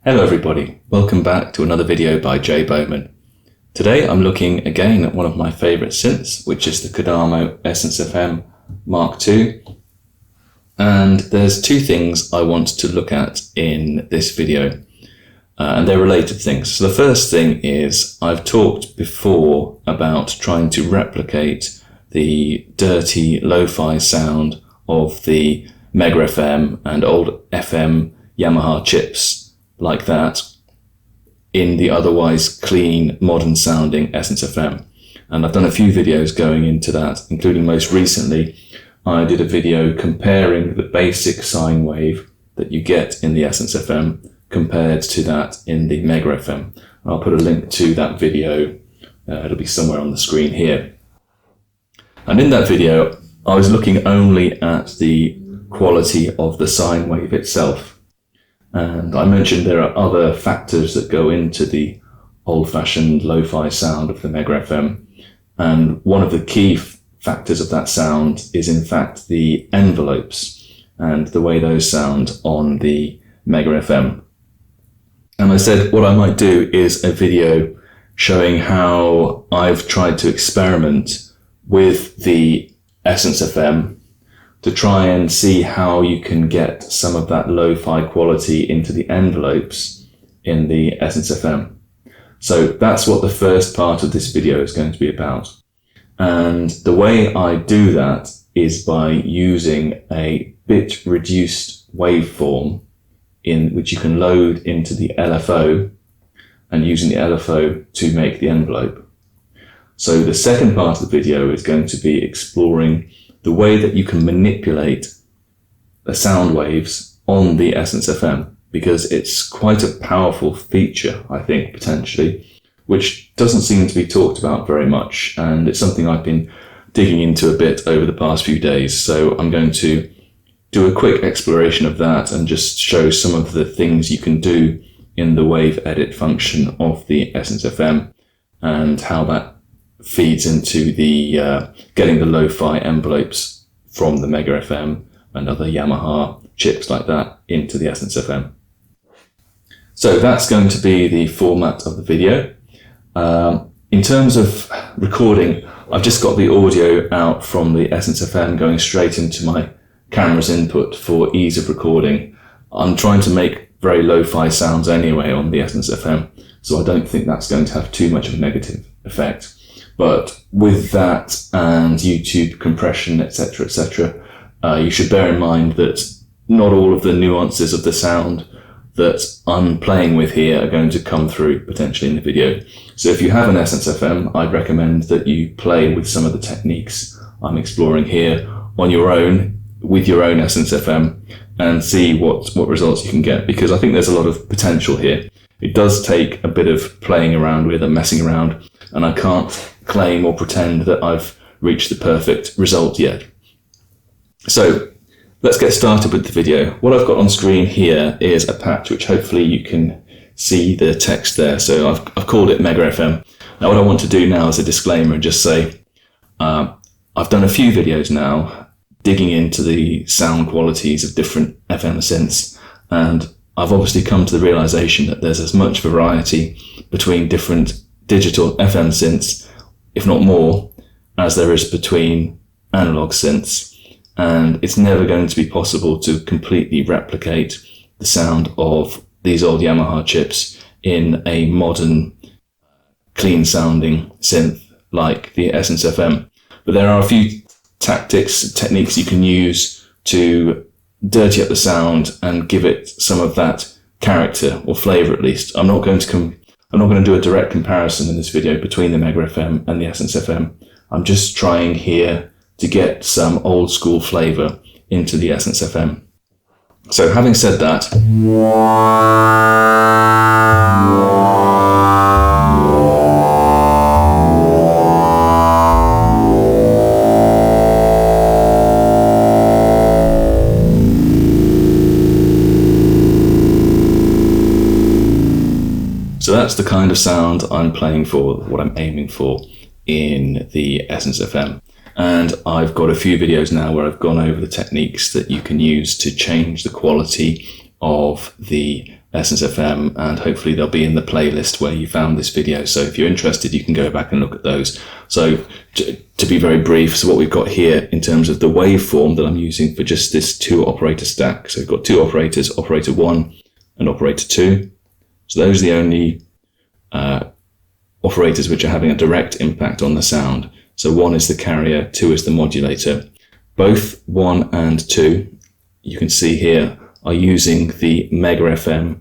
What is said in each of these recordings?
Hello everybody, welcome back to another video by Jay Bowman. Today I'm looking again at one of my favourite synths, which is the Kodamo EssenceFM Mark II. And there's two things I want to look at in this video, and they're related things. So the first thing is, I've talked before about trying to replicate the dirty lo-fi sound of the Mega FM and old FM Yamaha chips like that in the otherwise clean, modern sounding EssenceFM. And I've done a few videos going into that, including most recently, I did a video comparing the basic sine wave that you get in the EssenceFM compared to that in the Mega FM. I'll put a link to that video, it'll be somewhere on the screen here. And in that video, I was looking only at the quality of the sine wave itself. And I mentioned there are other factors that go into the old-fashioned lo-fi sound of the Mega FM. And one of the key factors of that sound is in fact the envelopes and the way those sound on the Mega FM. And I said what I might do is a video showing how I've tried to experiment with the EssenceFM to try and see how you can get some of that lo-fi quality into the envelopes in the EssenceFM. So that's what the first part of this video is going to be about. And the way I do that is by using a bit reduced waveform in which you can load into the LFO and using the LFO to make the envelope. So the second part of the video is going to be exploring the way that you can manipulate the sound waves on the EssenceFM, because it's quite a powerful feature, I think, potentially, which doesn't seem to be talked about very much, and it's something I've been digging into a bit over the past few days. So I'm going to do a quick exploration of that and just show some of the things you can do in the wave edit function of the EssenceFM and how that feeds into the getting the lo-fi envelopes from the Mega FM and other Yamaha chips like that into the EssenceFM. So that's going to be the format of the video. In terms of recording, I've just got the audio out from the EssenceFM going straight into my camera's input for ease of recording. I'm trying to make very lo-fi sounds anyway on the EssenceFM, so I don't think that's going to have too much of a negative effect. But with that and YouTube compression, etc., you should bear in mind that not all of the nuances of the sound that I'm playing with here are going to come through potentially in the video. So if you have an EssenceFM, I'd recommend that you play with some of the techniques I'm exploring here on your own, with your own EssenceFM, and see what results you can get, because I think there's a lot of potential here. It does take a bit of playing around with and messing around, and I can't claim or pretend that I've reached the perfect result yet. So let's get started with the video. What I've got on screen here is a patch which hopefully you can see the text there. So I've called it Mega FM. Now what I want to do now is a disclaimer and just say I've done a few videos now digging into the sound qualities of different FM synths, and I've obviously come to the realization that there's as much variety between different digital FM synths, if not more, as there is between analog synths. And it's never going to be possible to completely replicate the sound of these old Yamaha chips in a modern, clean sounding synth like the EssenceFM. But there are a few techniques you can use to dirty up the sound and give it some of that character or flavor at least. I'm not going to do a direct comparison in this video between the Mega FM and the EssenceFM. I'm just trying here to get some old school flavor into the EssenceFM. So having said that, so that's the kind of sound I'm playing for, what I'm aiming for in the EssenceFM. And I've got a few videos now where I've gone over the techniques that you can use to change the quality of the EssenceFM, and hopefully they'll be in the playlist where you found this video. So if you're interested, you can go back and look at those. So to be very brief, so what we've got here in terms of the waveform that I'm using for just this 2 operator stack. So we've got 2 operators, operator 1 and operator 2. So those are the only operators which are having a direct impact on the sound. So 1 is the carrier, 2 is the modulator. Both 1 and 2, you can see here, are using the Mega FM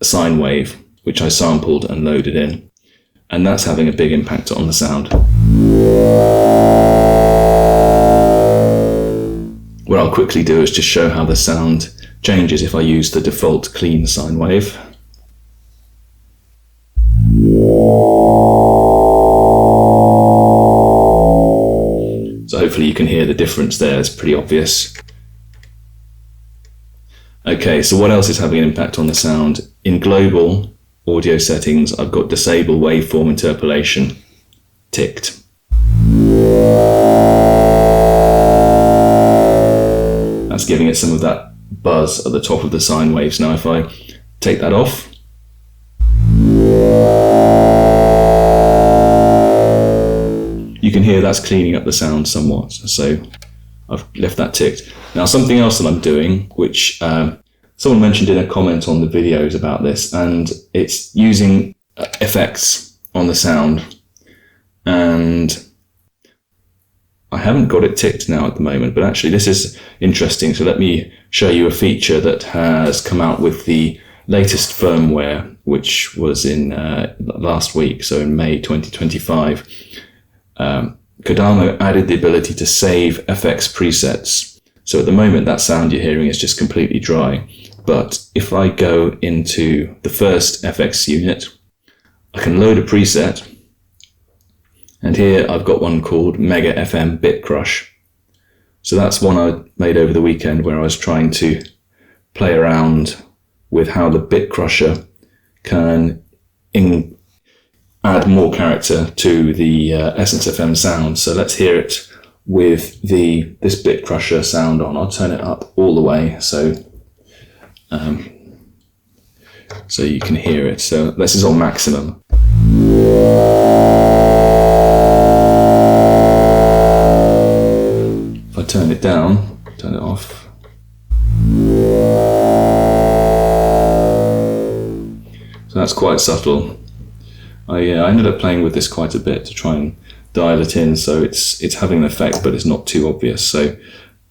sine wave, which I sampled and loaded in. And that's having a big impact on the sound. What I'll quickly do is just show how the sound changes if I use the default clean sine wave. So hopefully you can hear the difference there, it's pretty obvious. Okay, so what else is having an impact on the sound? In global audio settings, I've got disable waveform interpolation ticked. That's giving it some of that buzz at the top of the sine waves. Now if I take that off, you can hear that's cleaning up the sound somewhat. So I've left that ticked. Now something else that I'm doing, which someone mentioned in a comment on the videos about this, and it's using effects on the sound. And I haven't got it ticked now at the moment, but actually this is interesting. So let me show you a feature that has come out with the latest firmware, which was in last week, so in May 2025. Kodamo added the ability to save FX presets. So at the moment, that sound you're hearing is just completely dry. But if I go into the first FX unit, I can load a preset. And here I've got one called Mega FM Bit Crush. So that's one I made over the weekend where I was trying to play around with how the bit crusher can add more character to the EssenceFM sound. So let's hear it with this bit crusher sound on. I'll turn it up all the way so you can hear it. So this is on maximum. If I turn it down, turn it off. So that's quite subtle. I ended up playing with this quite a bit to try and dial it in, so it's having an effect, but it's not too obvious. So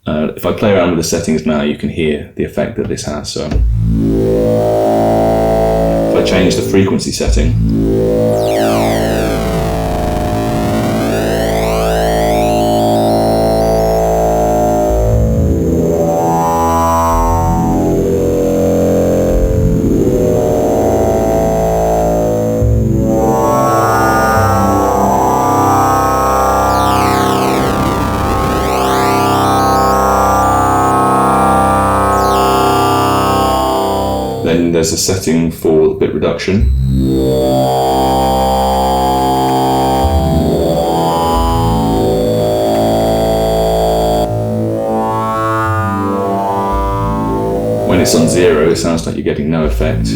if I play around with the settings now, you can hear the effect that this has. So if I change the frequency setting, then there's a setting for the bit reduction. When it's on 0, it sounds like you're getting no effect.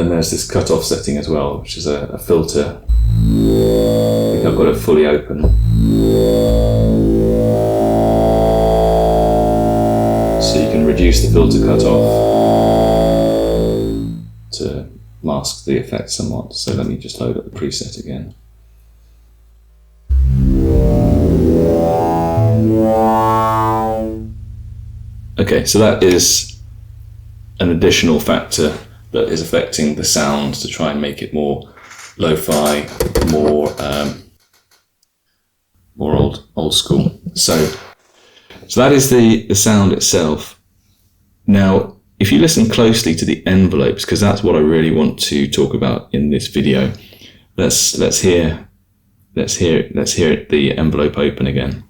There's this cutoff setting as well, which is a filter. I think I've got it fully open. So you can reduce the filter cutoff to mask the effect somewhat. So let me just load up the preset again. Okay, so that is an additional factor that is affecting the sound to try and make it more lo-fi, more old school. So that is the sound itself. Now, if you listen closely to the envelopes, because that's what I really want to talk about in this video, let's hear the envelope open again.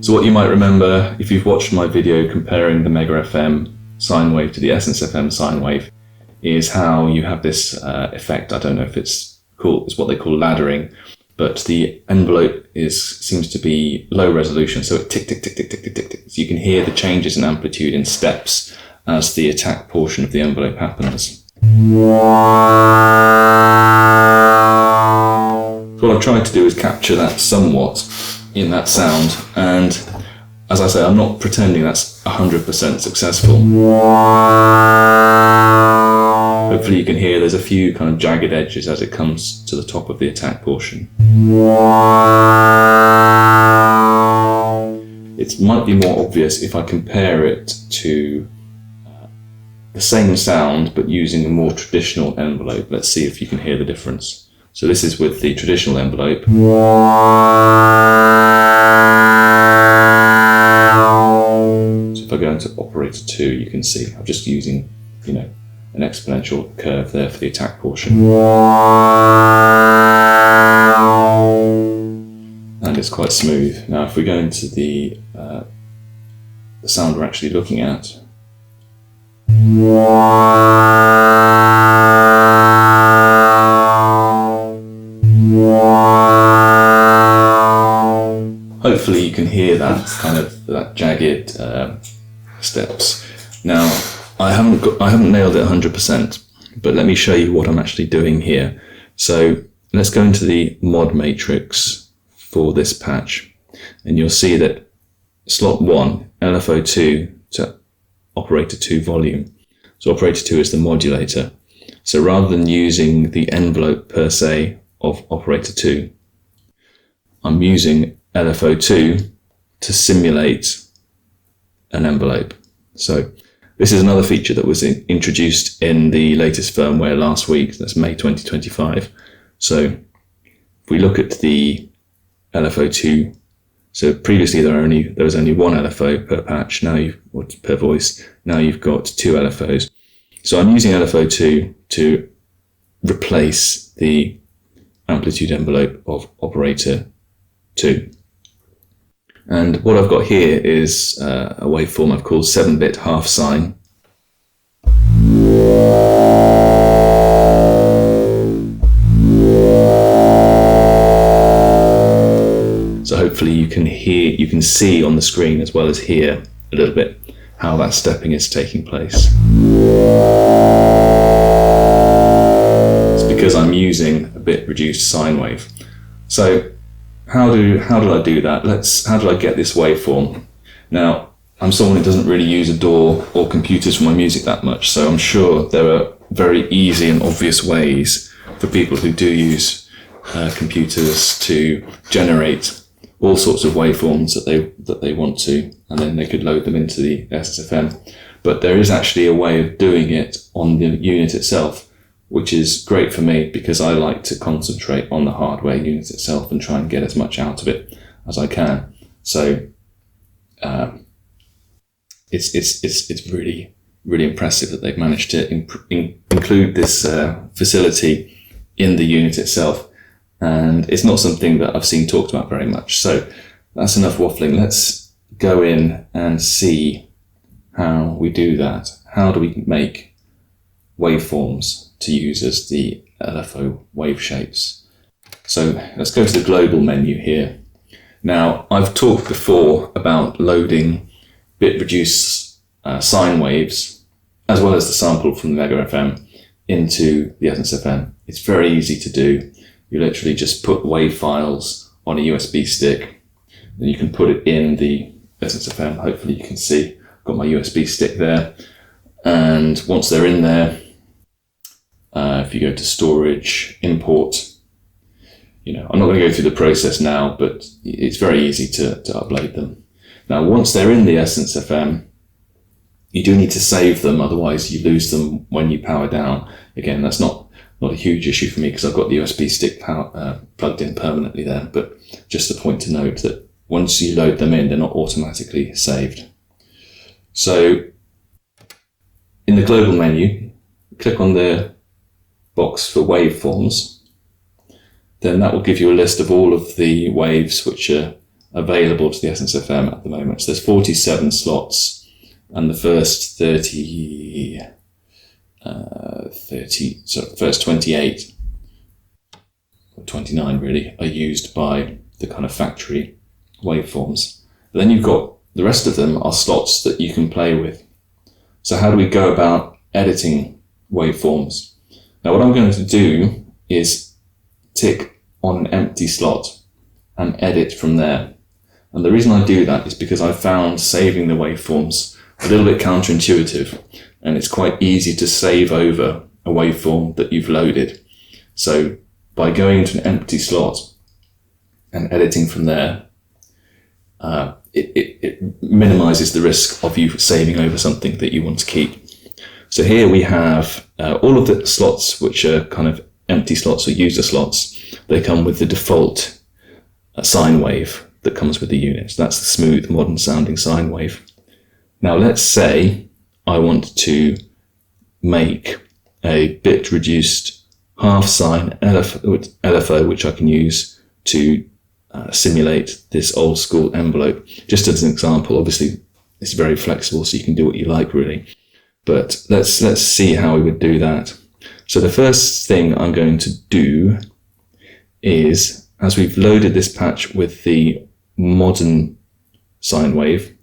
So what you might remember, if you've watched my video comparing the Mega FM sine wave to the Essence FM sine wave, is how you have this effect. I don't know if it's what they call laddering, but the envelope seems to be low resolution, so it tick, tick, tick, tick, tick, tick, tick, tick. So you can hear the changes in amplitude in steps as the attack portion of the envelope happens. So what I've tried to do is capture that somewhat in that sound, and as I say, I'm not pretending that's 100% successful. Hopefully you can hear there's a few kind of jagged edges as it comes to the top of the attack portion. It might be more obvious if I compare it to the same sound but using a more traditional envelope. Let's see if you can hear the difference. So this is with the traditional envelope. So if I go into operator 2, you can see I'm just using, an exponential curve there for the attack portion. And it's quite smooth. Now if we go into the sound we're actually looking at, hopefully you can hear that jagged steps. Now I haven't nailed it 100%, but let me show you what I'm actually doing here. So let's go into the mod matrix for this patch, and you'll see that slot 1, LFO2 to operator 2 volume. So operator 2 is the modulator. So rather than using the envelope per se of operator 2, I'm using LFO2 to simulate an envelope. So this is another feature that was introduced in the latest firmware last week. That's May 2025. So if we look at the LFO2, so previously there was only one LFO per patch, per voice. Now you've got 2 LFOs. So I'm using LFO2 to replace the amplitude envelope of operator 2. And what I've got here is a waveform I've called 7-bit half sine. So hopefully you can see on the screen as well as hear a little bit how that stepping is taking place. It's because I'm using a bit reduced sine wave. So how did I do that? How did I get this waveform? Now, I'm someone who doesn't really use a DAW or computers for my music that much, so I'm sure there are very easy and obvious ways for people who do use computers to generate all sorts of waveforms that they want to, and then they could load them into the EssenceFM. But there is actually a way of doing it on the unit itself, which is great for me because I like to concentrate on the hardware unit itself and try and get as much out of it as I can. So it's really, really impressive that they've managed to include this facility in the unit itself. And it's not something that I've seen talked about very much. So that's enough waffling. Let's go in and see how we do that. How do we make waveforms to use as the LFO wave shapes? So let's go to the global menu here. Now, I've talked before about loading bit reduced sine waves as well as the sample from the Mega FM into the EssenceFM. It's very easy to do. You literally just put wave files on a USB stick, then you can put it in the EssenceFM. Hopefully you can see I've got my USB stick there, and once they're in there, if you go to storage, import, I'm not going to go through the process now, but it's very easy to upload them. Now, once they're in the EssenceFM, you do need to save them, otherwise you lose them when you power down. Again, that's not a huge issue for me because I've got the USB stick plugged in permanently there, but just a point to note that once you load them in, they're not automatically saved. So in the global menu, click on the box for waveforms. Then that will give you a list of all of the waves which are available to the EssenceFM at the moment. So there's 47 slots, and the first first 28, or 29 really, are used by the kind of factory waveforms. But then you've got the rest of them are slots that you can play with. So how do we go about editing waveforms? Now what I'm going to do is tick on an empty slot and edit from there. And the reason I do that is because I found saving the waveforms a little bit counterintuitive, and it's quite easy to save over a waveform that you've loaded. So by going into an empty slot and editing from there, it minimizes the risk of you saving over something that you want to keep. So here we have all of the slots which are kind of empty slots or user slots. They come with the default sine wave that comes with the unit. So that's the smooth, modern sounding sine wave. Now let's say I want to make a bit reduced half sine LFO, which I can use to simulate this old school envelope. Just as an example, obviously it's very flexible, so you can do what you like really. But let's see how we would do that. So the first thing I'm going to do is, as we've loaded this patch with the modern sine wave,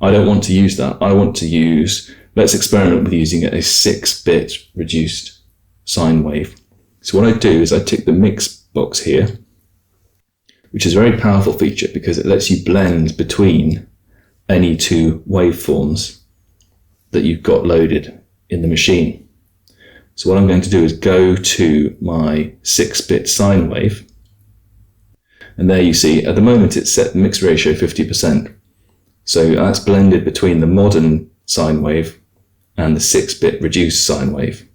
I don't want to use that. I want to use, let's experiment with using a 6-bit reduced sine wave. So what I do is I tick the mix box here, which is a very powerful feature because it lets you blend between any two waveforms that you've got loaded in the machine. So what I'm going to do is go to my 6-bit sine wave, and there you see at the moment it's set the mix ratio 50%. So that's blended between the modern sine wave and the 6-bit reduced sine wave.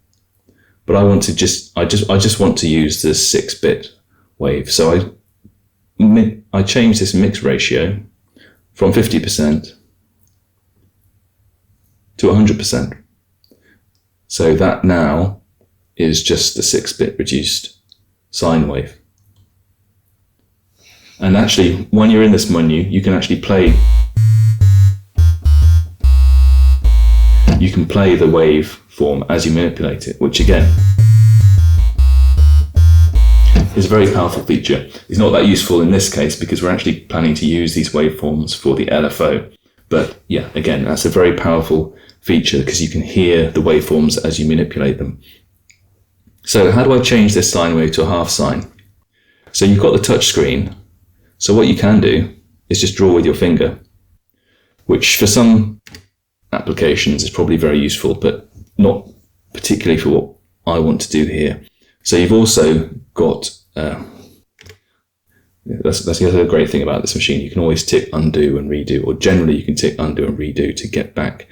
But I want to I just want to use the 6-bit wave. So I change this mix ratio from 50% to 100%. So that now is just the 6-bit reduced sine wave. And actually, when you're in this menu, you can actually play the waveform as you manipulate it, which again is a very powerful feature. It's not that useful in this case because we're actually planning to use these waveforms for the LFO. But yeah, again, that's a very powerful feature because you can hear the waveforms as you manipulate them. So how do I change this sine wave to a half sine? So you've got the touch screen. So what you can do is just draw with your finger, which for some applications is probably very useful, but not particularly for what I want to do here. So you've also got, that's the other great thing about this machine. You can always tick undo and redo, or generally you can tick undo and redo to get back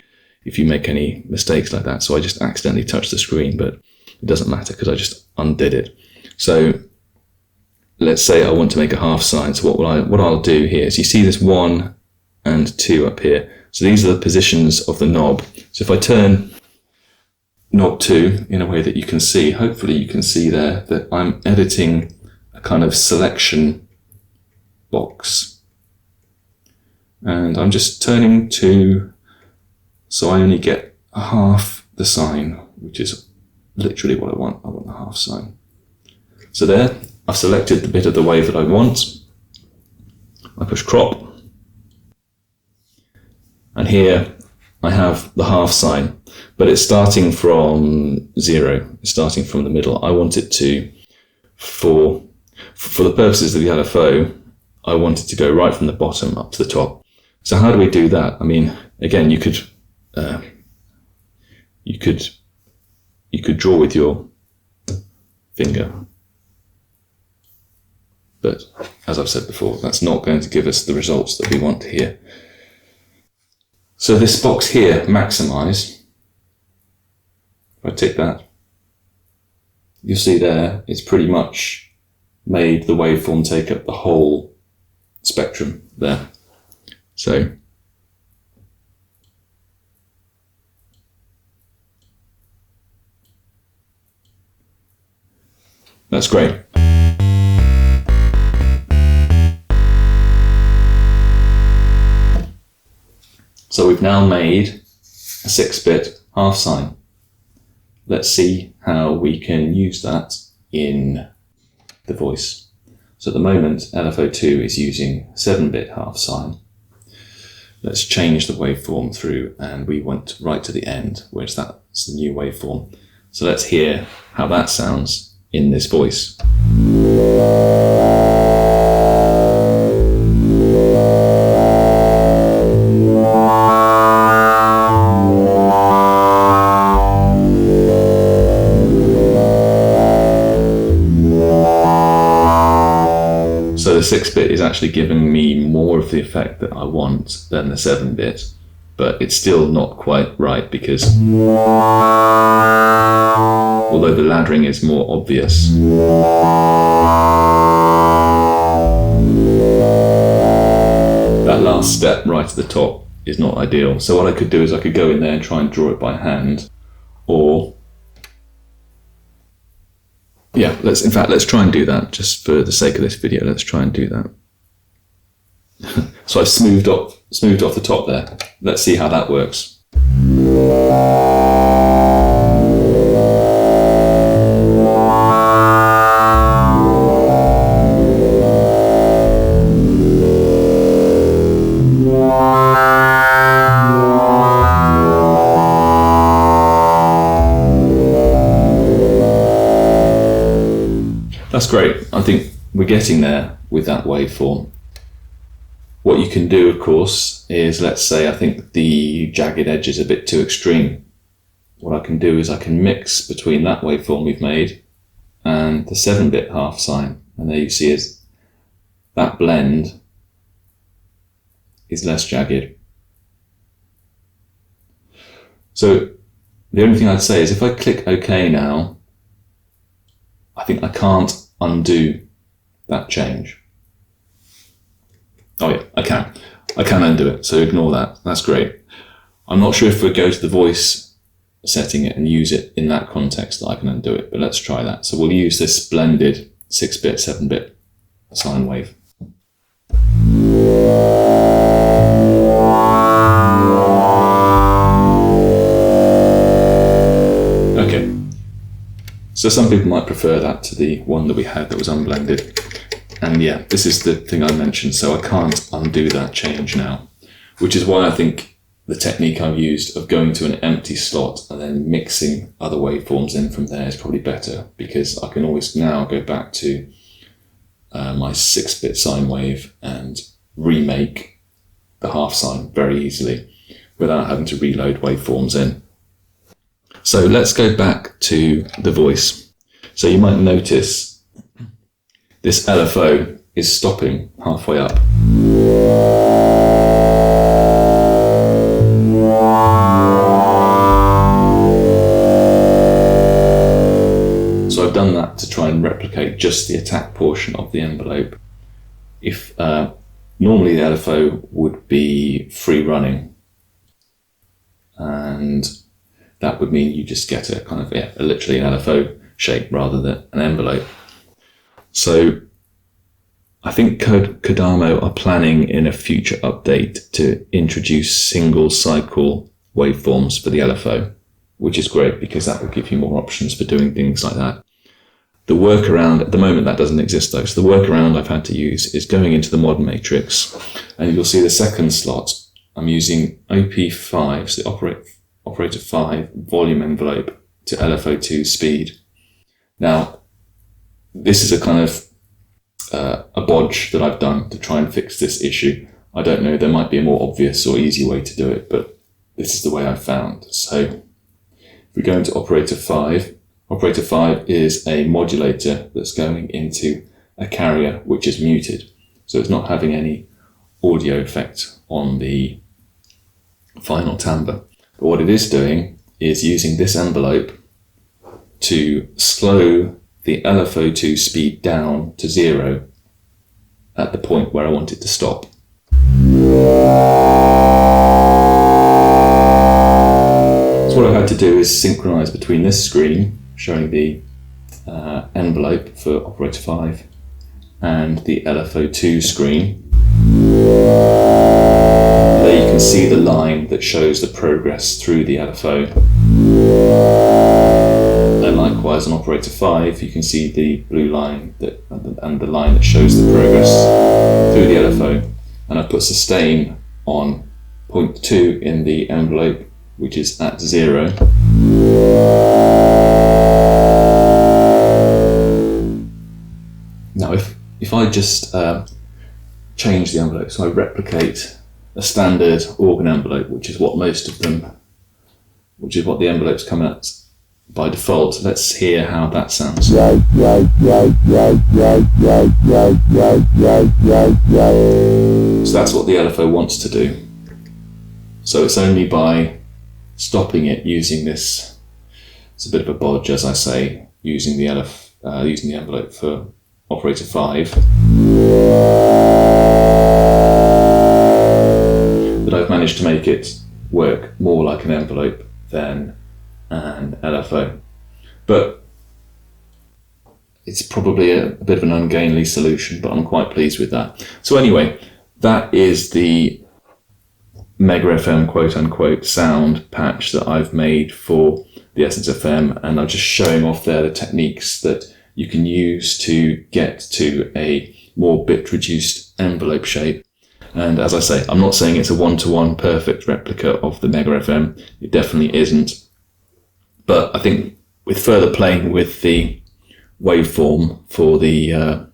if you make any mistakes like that. So I just accidentally touched the screen, but it doesn't matter because I just undid it. So let's say I want to make a half sine. So what I'll do here is you see this 1 and 2 up here. So these are the positions of the knob. So if I turn knob 2 in a way that you can see, hopefully you can see there that I'm editing a kind of selection box. And I'm just turning 2 so I only get half the sine, which is literally what I want. I want the half sine. So there, I've selected the bit of the wave that I want. I push crop. And here I have the half sine, but it's starting from 0. It's starting from the middle. I want it to, for the purposes of the LFO, I want it to go right from the bottom up to the top. So how do we do that? I mean, again, you could draw with your finger, but as I've said before, that's not going to give us the results that we want here. So this box here, maximize, if I tick that, you'll see there, it's pretty much made the waveform take up the whole spectrum there. So that's great. we've now made a 6-bit half sign. Let's see how we can use that in the voice. So at the moment, LFO2 is using 7-bit half sign. Let's change the waveform through, and we went right to the end, whereas that's the new waveform. So let's hear how that sounds in this voice. So the 6-bit is actually giving me more of the effect that I want than the 7-bit, but it's still not quite right because although the laddering is more obvious, that last step right at the top is not ideal. So what I could do is I could go in there and try and draw it by hand, or yeah, let's try and do that just for the sake of this video. Let's try and do that. So I've smoothed off the top there. Let's see how that works. That's great. I think we're getting there with that waveform. What you can do, of course, is, let's say I think the jagged edge is a bit too extreme. What I can do is I can mix between that waveform we've made and the 7-bit half sign. And there you see is that blend is less jagged. So the only thing I'd say is if I click OK now, I think I can't undo that change. Oh yeah, I can undo it, so ignore that. That's great. I'm not sure if we go to the voice setting it and use it in that context that I can undo it, but let's try that. So we'll use this blended 6-bit, 7-bit sine wave. Okay. So some people might prefer that to the one that we had that was unblended. And yeah, this is the thing I mentioned, so I can't undo that change now, which is why I think the technique I've used of going to an empty slot and then mixing other waveforms in from there is probably better, because I can always now go back to my 6-bit sine wave and remake the half sign very easily without having to reload waveforms in. So let's go back to the voice. So you might notice this LFO is stopping halfway up. So I've done that to try and replicate just the attack portion of the envelope. If normally the LFO would be free running, and that would mean you just get a kind of literally an LFO shape rather than an envelope. So I think Kodamo are planning in a future update to introduce single cycle waveforms for the LFO, which is great because that will give you more options for doing things like that. The workaround, at the moment that doesn't exist though, so the workaround I've had to use is going into the mod matrix, and you'll see the second slot, I'm using OP5, so the operator 5 volume envelope to LFO2 speed. Now, this is a kind of a bodge that I've done to try and fix this issue. I don't know, there might be a more obvious or easy way to do it, but this is the way I've found. So if we go into operator 5, operator 5 is a modulator that's going into a carrier which is muted. So it's not having any audio effect on the final timbre. But what it is doing is using this envelope to slow the LFO2 speed down to 0 at the point where I want it to stop. So what I've had to do is synchronize between this screen showing the envelope for operator 5 and the LFO2 screen. And there you can see the line that shows the progress through the LFO. And likewise on operator 5, you can see the blue line and the line that shows the progress through the LFO. And I put sustain on 0.2 in the envelope, which is at 0. Now if I just change the envelope, so I replicate a standard organ envelope, which is what the envelopes come at by default. Let's hear how that sounds. So that's what the LFO wants to do. So it's only by stopping it using this, it's a bit of a bodge, as I say, using the envelope for operator 5, that I've managed to make it work more like an envelope than an LFO. But it's probably a bit of an ungainly solution, but I'm quite pleased with that. So anyway, that is the Mega FM quote unquote sound patch that I've made for the EssenceFM, and I'm just showing off there the techniques that you can use to get to a more bit reduced envelope shape. And as I say, I'm not saying it's a one-to-one perfect replica of the Mega FM. It definitely isn't. But I think with further playing with the waveform for the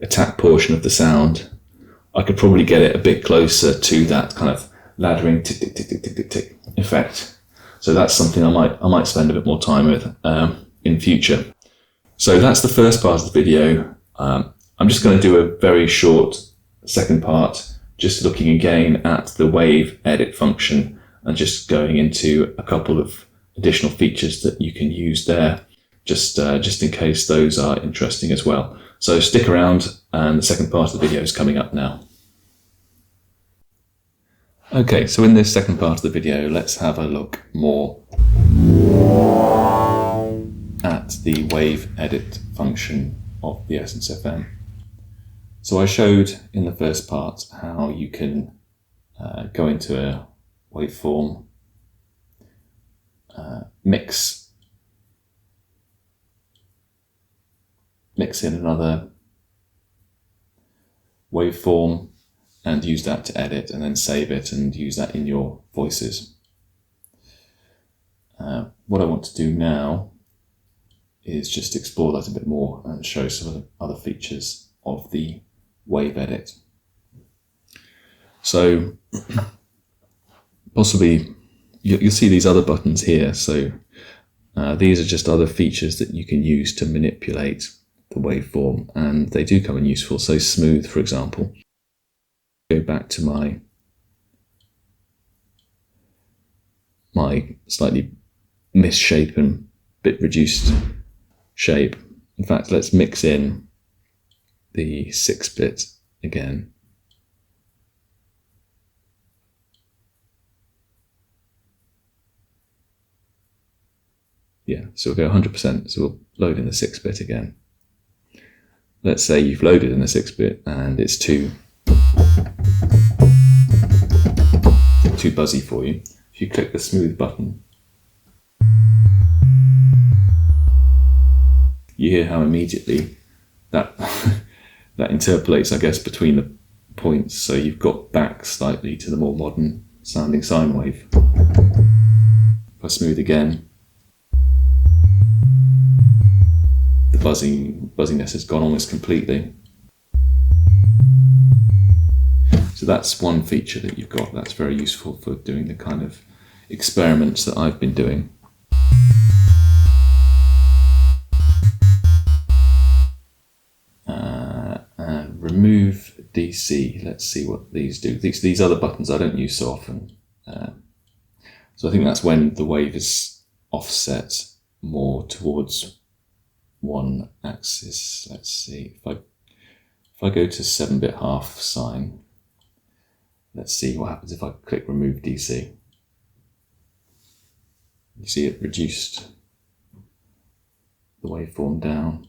attack portion of the sound, I could probably get it a bit closer to that kind of laddering tick tick tick tick tick tick tick effect. So that's something I might spend a bit more time with in future. So that's the first part of the video. I'm just going to do a very short second part, just looking again at the wave edit function and just going into a couple of additional features that you can use there, just in case those are interesting as well. So stick around, and the second part of the video is coming up now. Okay, so in this second part of the video, let's have a look more at the wave edit function of the EssenceFM. So I showed in the first part how you can go into a waveform, mix in another waveform and use that to edit, and then save it and use that in your voices. What I want to do now is just explore that a bit more and show some of the other features of the wave edit. So possibly you'll see these other buttons here. So these are just other features that you can use to manipulate the waveform, and they do come in useful. So smooth, for example. Go back to my slightly misshapen, bit reduced shape. In fact, let's mix in the 6-bit again. Yeah, so we'll go 100%, so we'll load in the 6-bit again. Let's say you've loaded in the 6-bit and it's too buzzy for you. If you click the smooth button, you hear how immediately that that interpolates, I guess, between the points. So you've got back slightly to the more modern sounding sine wave. If I smooth again, the buzziness has gone almost completely. So that's one feature that you've got that's very useful for doing the kind of experiments that I've been doing. And remove DC. Let's see what these do. These other buttons I don't use so often. So I think that's when the wave is offset more towards one axis. Let's see. If I go to 7-bit half sine, let's see what happens if I click remove DC. You see it reduced the waveform down.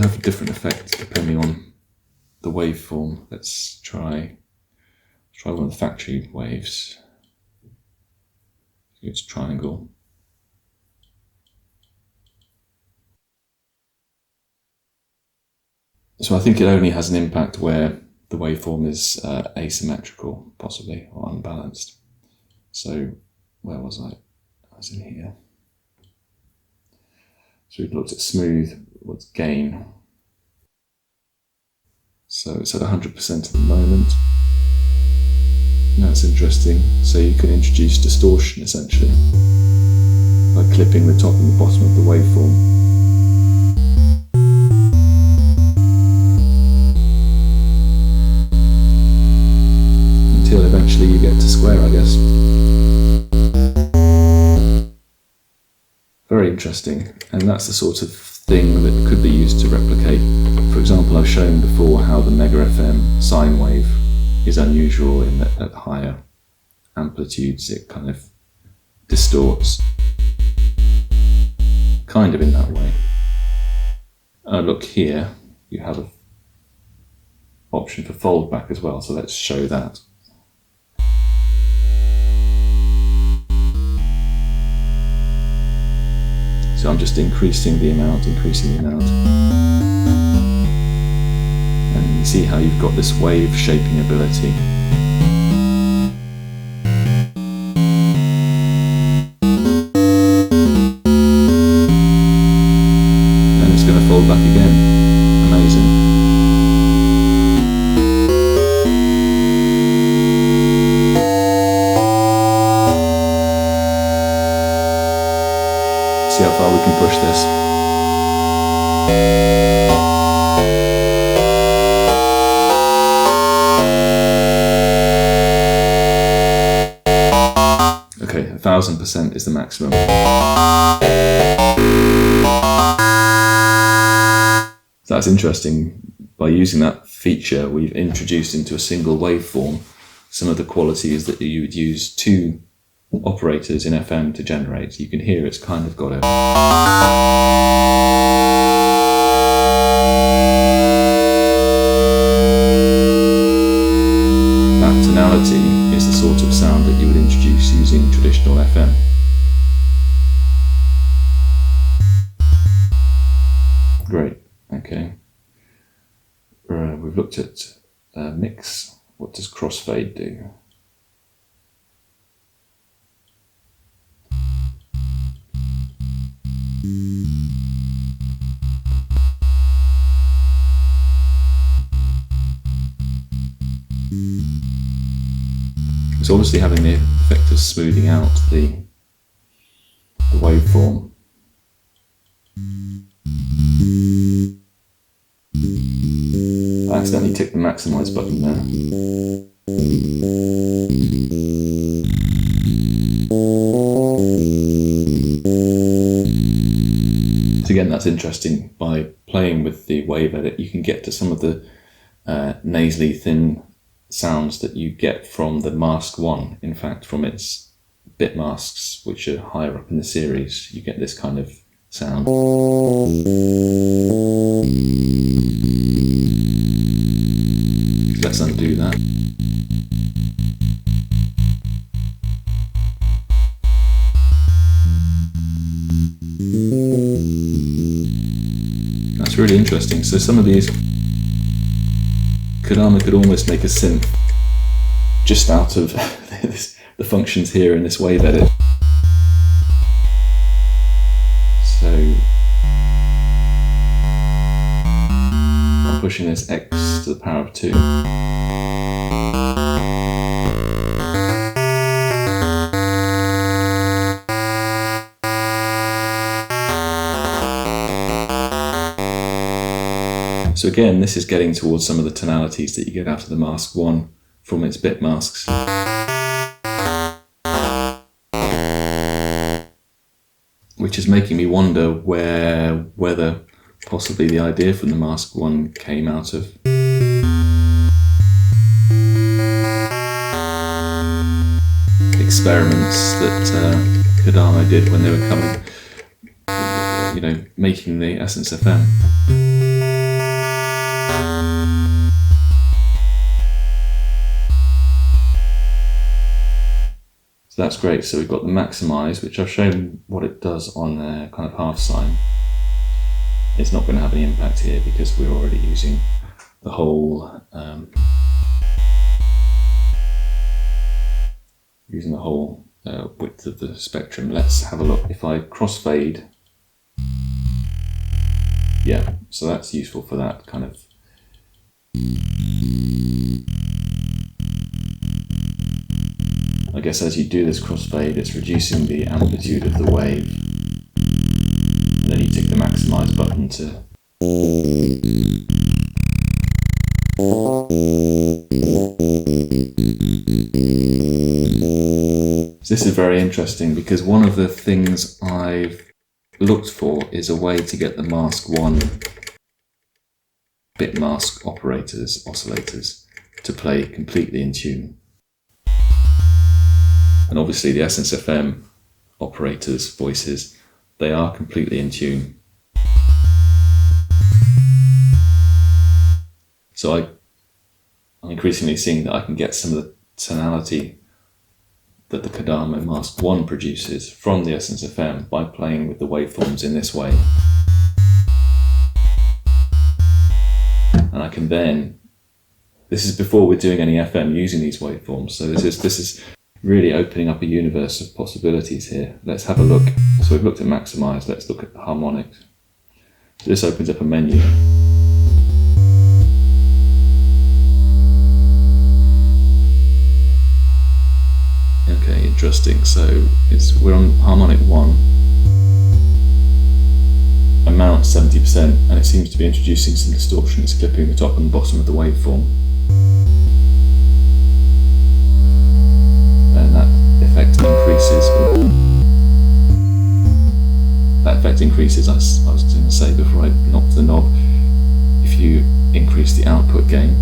have a different effect depending on the waveform. Let's try one of the factory waves. It's triangle. So I think it only has an impact where the waveform is asymmetrical, possibly, or unbalanced. So where was I? I was in here. So we've looked at smooth, what's gain. So it's at 100% at the moment. That's interesting. So you can introduce distortion essentially by clipping the top and the bottom of the waveform. Until eventually you get to square, I guess. Very interesting, and that's the sort of thing that could be used to replicate. For example, I've shown before how the mega FM sine wave is unusual in that at higher amplitudes it kind of distorts, kind of in that way. Look here, you have an option for fold back as well, so let's show that. So I'm just increasing the amount. And you see how you've got this wave shaping ability. And it's going to fold back again. Amazing. See how far we can push this. Okay, 1000% is the maximum. So that's interesting. By using that feature, we've introduced into a single waveform some of the qualities that you would use two operators in FM to generate. You can hear it's kind of got a that tonality is the sort of sound that you would introduce using traditional FM. Great, okay. We've looked at mix. What does crossfade do? It's obviously having the effect of smoothing out the waveform. I accidentally ticked the maximize button there. So again, that's interesting. By playing with the wave edit, you can get to some of the nasally thin sounds that you get from the mask 1. In fact, from its bit masks, which are higher up in the series, you get this kind of sound. Let's undo that. That's really interesting. So some of these, Kodamo could almost make a synth just out of the functions here in this wave edit. So I'm pushing this x to the power of 2. So again, this is getting towards some of the tonalities that you get out of the mask 1 from its bit masks. Which is making me wonder whether possibly the idea from the mask 1 came out of experiments that Kodamo did when they were making the EssenceFM. So that's great. So we've got the maximize, which I've shown what it does on the kind of half sign. It's not going to have any impact here because we're already using the whole width of the spectrum. Let's have a look. If I crossfade, yeah, so that's useful for that kind of. I guess as you do this crossfade, it's reducing the amplitude of the wave, and then you tick the maximize button to. So this is very interesting because one of the things I've looked for is a way to get the mask 1 bit mask oscillators to play completely in tune. And obviously the EssenceFM operators' voices, they are completely in tune. So I'm increasingly seeing that I can get some of the tonality that the Kodamo Mask 1 produces from the EssenceFM by playing with the waveforms in this way. And I can then, this is before we're doing any FM using these waveforms, so this is really opening up a universe of possibilities here. Let's have a look. So we've looked at maximize, let's look at the harmonics. So this opens up a menu. Okay, interesting. So we're on harmonic 1, amount 70%, and it seems to be introducing some distortion. It's clipping the top and the bottom of the waveform. And that effect increases. That effect increases, I was going to say before I knocked the knob, if you increase the output gain.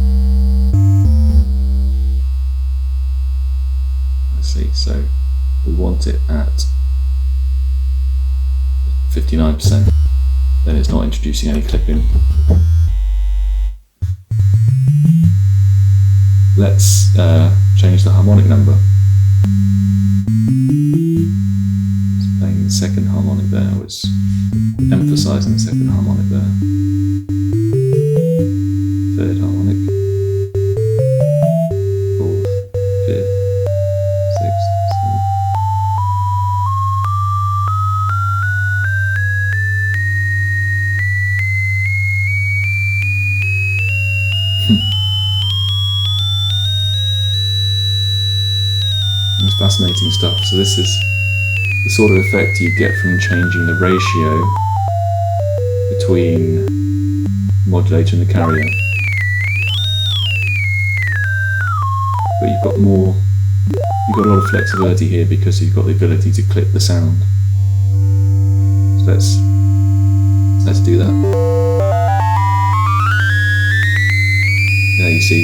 See, so we want it at 59%, then it's not introducing any clipping. Let's change the harmonic number. It's playing the second harmonic there, it's emphasizing the second harmonic there. Third harmonic. Fourth, fifth. It's fascinating stuff. So this is the sort of effect you get from changing the ratio between the modulator and the carrier. But you've got a lot of flexibility here because you've got the ability to clip the sound. So let's do that. There you see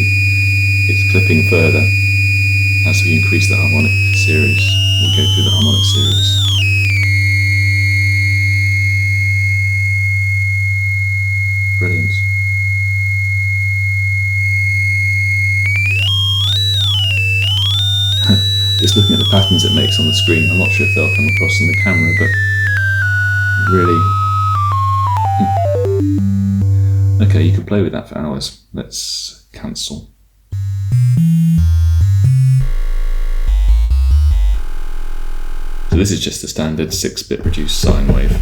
it's clipping further as we increase the harmonic series. We'll go through the harmonic series. Brilliant. Just looking at the patterns it makes on the screen, I'm not sure if they'll come across on the camera, but really. Okay, you could play with that for hours. Let's cancel. So this is just a standard 6-bit reduced sine wave.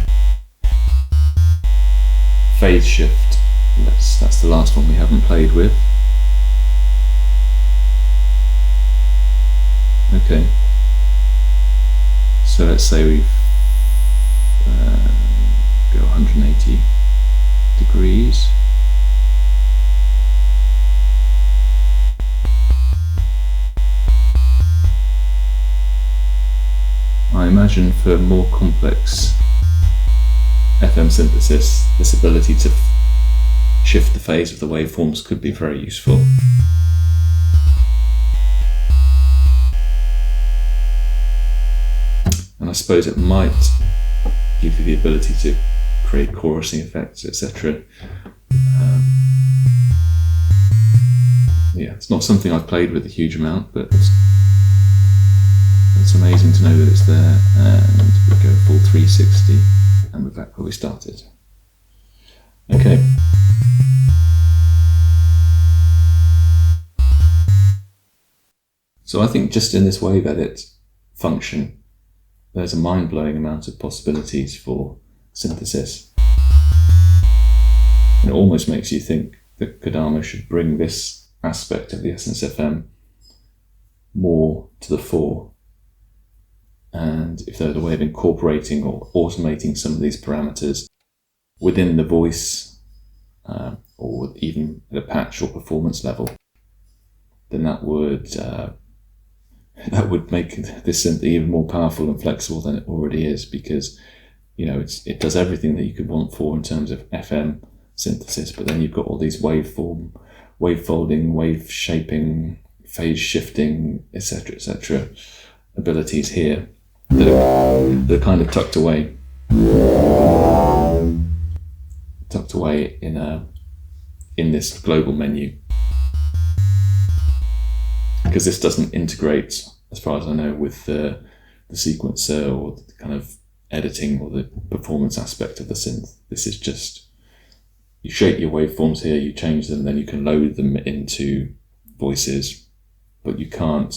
Phase shift, that's the last one we haven't played with. Okay, so let's say we go 180 degrees. I imagine for more complex FM synthesis, this ability to shift the phase of the waveforms could be very useful. And I suppose it might give you the ability to create chorusing effects, etc. Yeah, it's not something I've played with a huge amount, but it's amazing to know that it's there, and we go full 360 and we're back where we started. Okay. So I think just in this wave edit function, there's a mind-blowing amount of possibilities for synthesis. And it almost makes you think that Kodamo should bring this aspect of the EssenceFM more to the fore. And if there's a way of incorporating or automating some of these parameters within the voice, or even at a patch or performance level, then that would make this synth even more powerful and flexible than it already is, because it does everything that you could want for in terms of FM synthesis, but then you've got all these waveform, wave folding, wave shaping, phase shifting, etc. abilities here that are kind of tucked away in this global menu, because this doesn't integrate, as far as I know, with the sequencer or the kind of editing or the performance aspect of the synth. This is just, you shape your waveforms here, you change them, then you can load them into voices, but you can't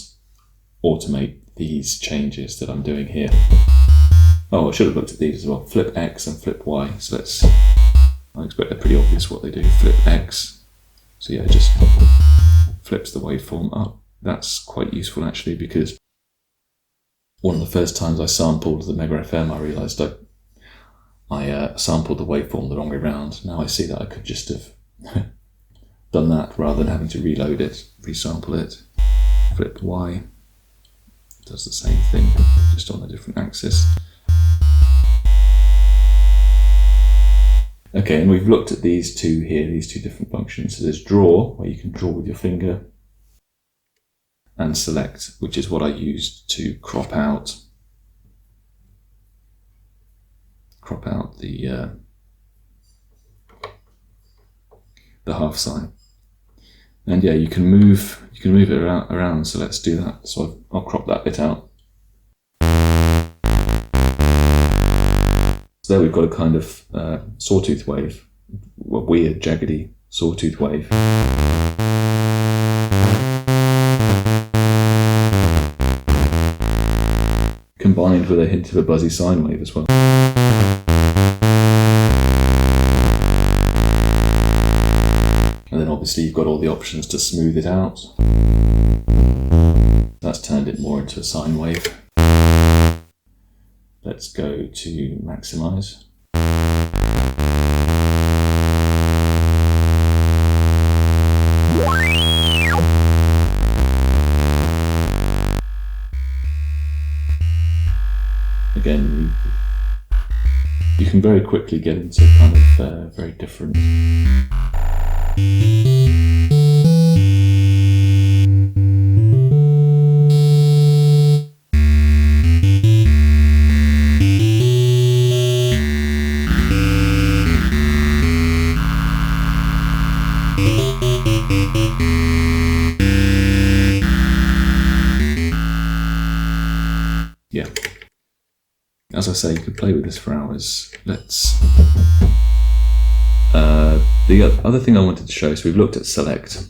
automate these changes that I'm doing here. Oh, I should have looked at these as well. Flip X and flip Y. So I expect they're pretty obvious what they do. Flip X. So yeah, it just flips the waveform up. That's quite useful actually, because one of the first times I sampled the Mega FM, I realised I sampled the waveform the wrong way around. Now I see that I could just have done that rather than having to reload it, resample it. Flip Y. Does the same thing, just on a different axis. Okay, and we've looked at these two here, these two different functions. So there's draw, where you can draw with your finger, and select, which is what I used to crop out the half sign. And yeah, you can move it around. So let's do that. So I'll crop that bit out. So there we've got a kind of sawtooth wave, a weird jaggedy sawtooth wave. Combined with a hint of a buzzy sine wave as well. And then obviously you've got all the options to smooth it out. That's turned it more into a sine wave. Let's go to maximize. Again, you can very quickly get into kind of very different as I say, you could play with this for hours. Let's. The other thing I wanted to show, so we've looked at select,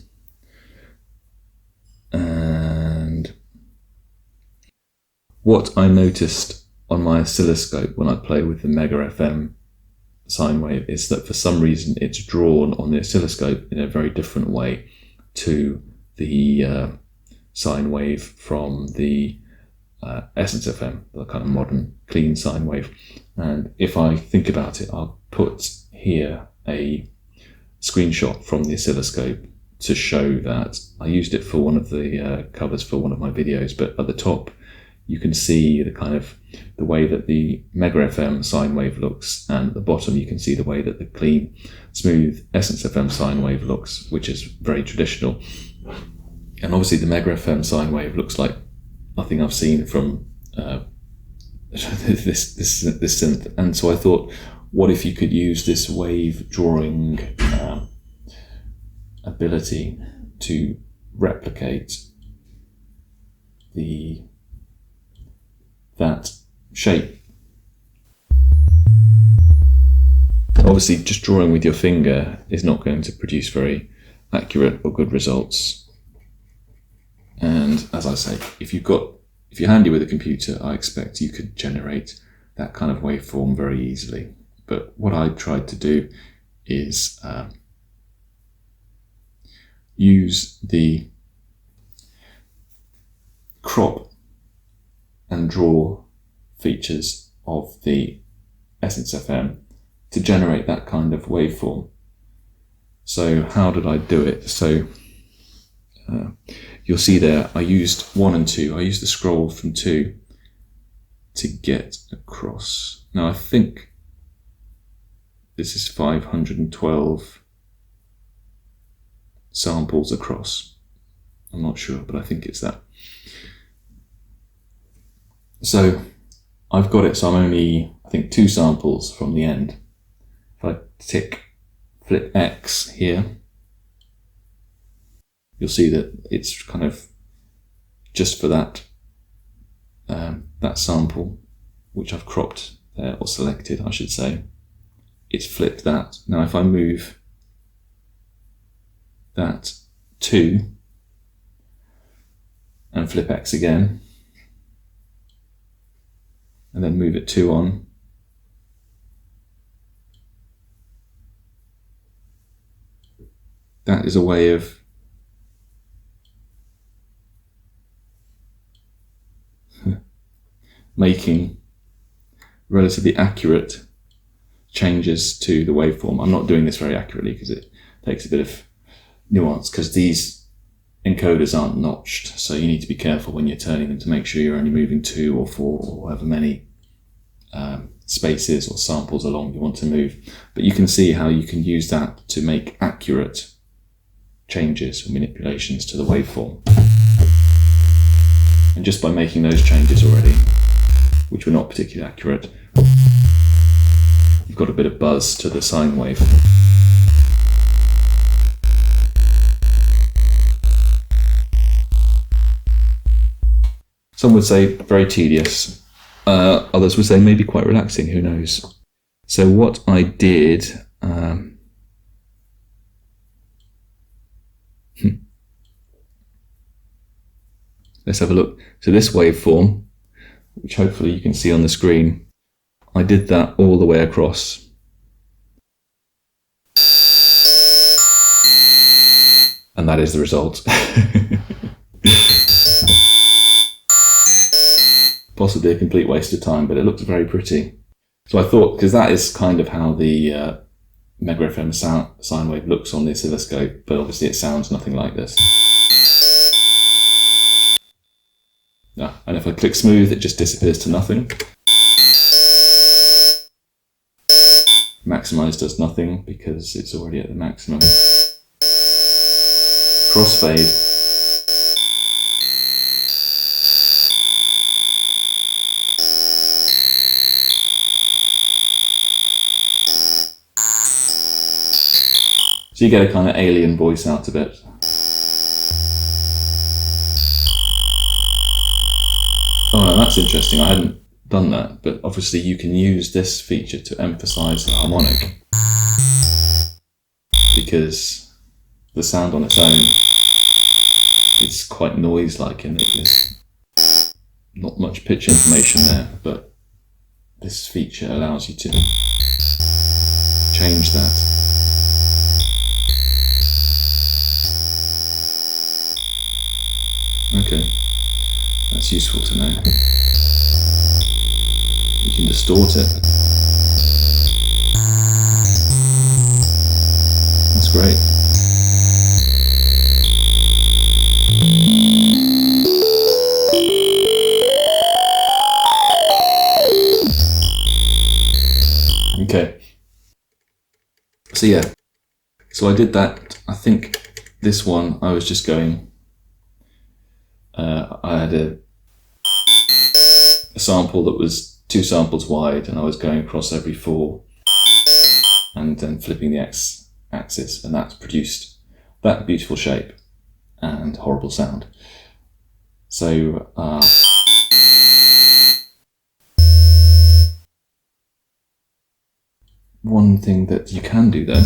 and what I noticed on my oscilloscope when I play with the Mega FM sine wave is that for some reason it's drawn on the oscilloscope in a very different way to the sine wave from the EssenceFM, the kind of modern clean sine wave. And if I think about it, I'll put here a screenshot from the oscilloscope to show that I used it for one of the covers for one of my videos, but at the top you can see the kind of the way that the Mega FM sine wave looks, and at the bottom you can see the way that the clean, smooth EssenceFM sine wave looks, which is very traditional. And obviously the Mega FM sine wave looks like nothing I've seen from this synth, and so I thought, what if you could use this wave drawing ability to replicate the that shape. Obviously, just drawing with your finger is not going to produce very accurate or good results. And as I say, if you're handy with a computer, I expect you could generate that kind of waveform very easily. But what I tried to do is use the crop and draw features of the EssenceFM to generate that kind of waveform. So how did I do it? So you'll see there I used 1 and 2. I used the scroll from 2 to get across. Now I think this is 512 samples across. I'm not sure, but I think it's that. So I've got it, so I'm only, I think, 2 samples from the end. If I flip X here, you'll see that it's kind of just for that that sample, which I've cropped there, or selected, I should say. It's flipped that. Now if I move that 2 and flip X again, and then move it 2 on, that is a way of making relatively accurate changes to the waveform. I'm not doing this very accurately because it takes a bit of nuance, because these encoders aren't notched, so you need to be careful when you're turning them to make sure you're only moving 2 or 4 or however many spaces or samples along you want to move. But you can see how you can use that to make accurate changes or manipulations to the waveform. And just by making those changes already, which were not particularly accurate, you've got a bit of buzz to the sine wave. Some would say very tedious, others would say maybe quite relaxing, who knows. So what I did, let's have a look. So this waveform, which hopefully you can see on the screen, I did that all the way across. And that is the result. Possibly a complete waste of time, but it looks very pretty. So I thought, because that is kind of how the Mega FM sine wave looks on the oscilloscope, but obviously it sounds nothing like this. And if I click smooth, it just disappears to nothing. Maximize does nothing because it's already at the maximum. Crossfade. So you get a kind of alien voice out of it. Oh no, that's interesting. I hadn't done that, but obviously you can use this feature to emphasize the harmonic, because the sound on its own is quite noise-like and there's not much pitch information there, but this feature allows you to change that. Okay, that's useful to know. You can distort it. That's great. Okay. So yeah, so I did that. I think this one I was just going, I had a sample that was 2 samples wide, and I was going across every 4 and then flipping the x-axis, and that's produced that beautiful shape and horrible sound. So one thing that you can do though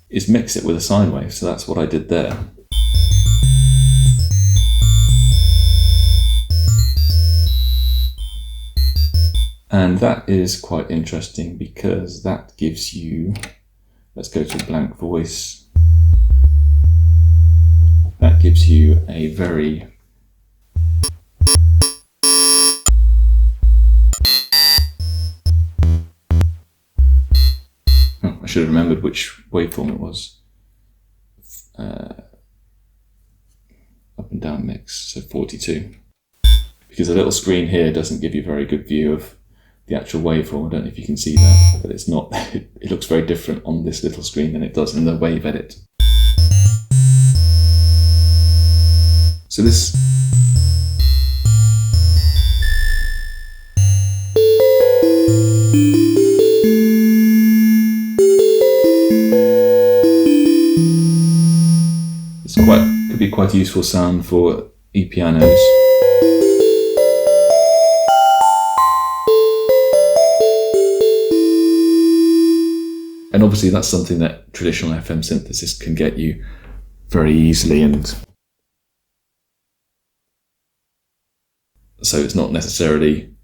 is mix it with a sine wave. So that's what I did there. And that is quite interesting because that gives you, let's go to a blank voice. That gives you a very I should have remembered which waveform it was. Up and down mix, so 42. Because the little screen here doesn't give you a very good view of the actual waveform. I don't know if you can see that, but it's not. It looks very different on this little screen than it does in the wave edit. So this could be quite a useful sound for e-pianos. And obviously that's something that traditional FM synthesis can get you very easily, and so it's not necessarily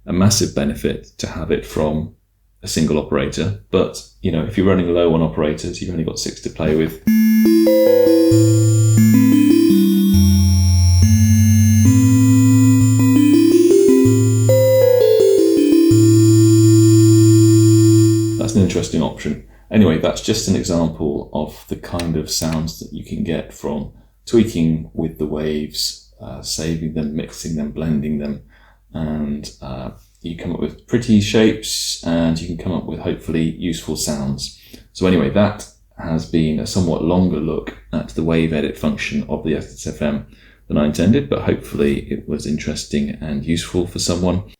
a massive benefit to have it from a single operator, but you know, if you're running low on operators, you've only got 6 to play with. That's an interesting option. Anyway, that's just an example of the kind of sounds that you can get from tweaking with the waves, saving them, mixing them, blending them, and you come up with pretty shapes, and you can come up with hopefully useful sounds. So anyway, that has been a somewhat longer look at the wave edit function of the EssenceFM than I intended, but hopefully it was interesting and useful for someone.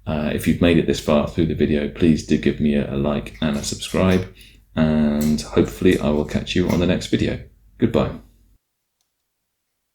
If you've made it this far through the video, please do give me a like and a subscribe, and hopefully I will catch you on the next video. Goodbye.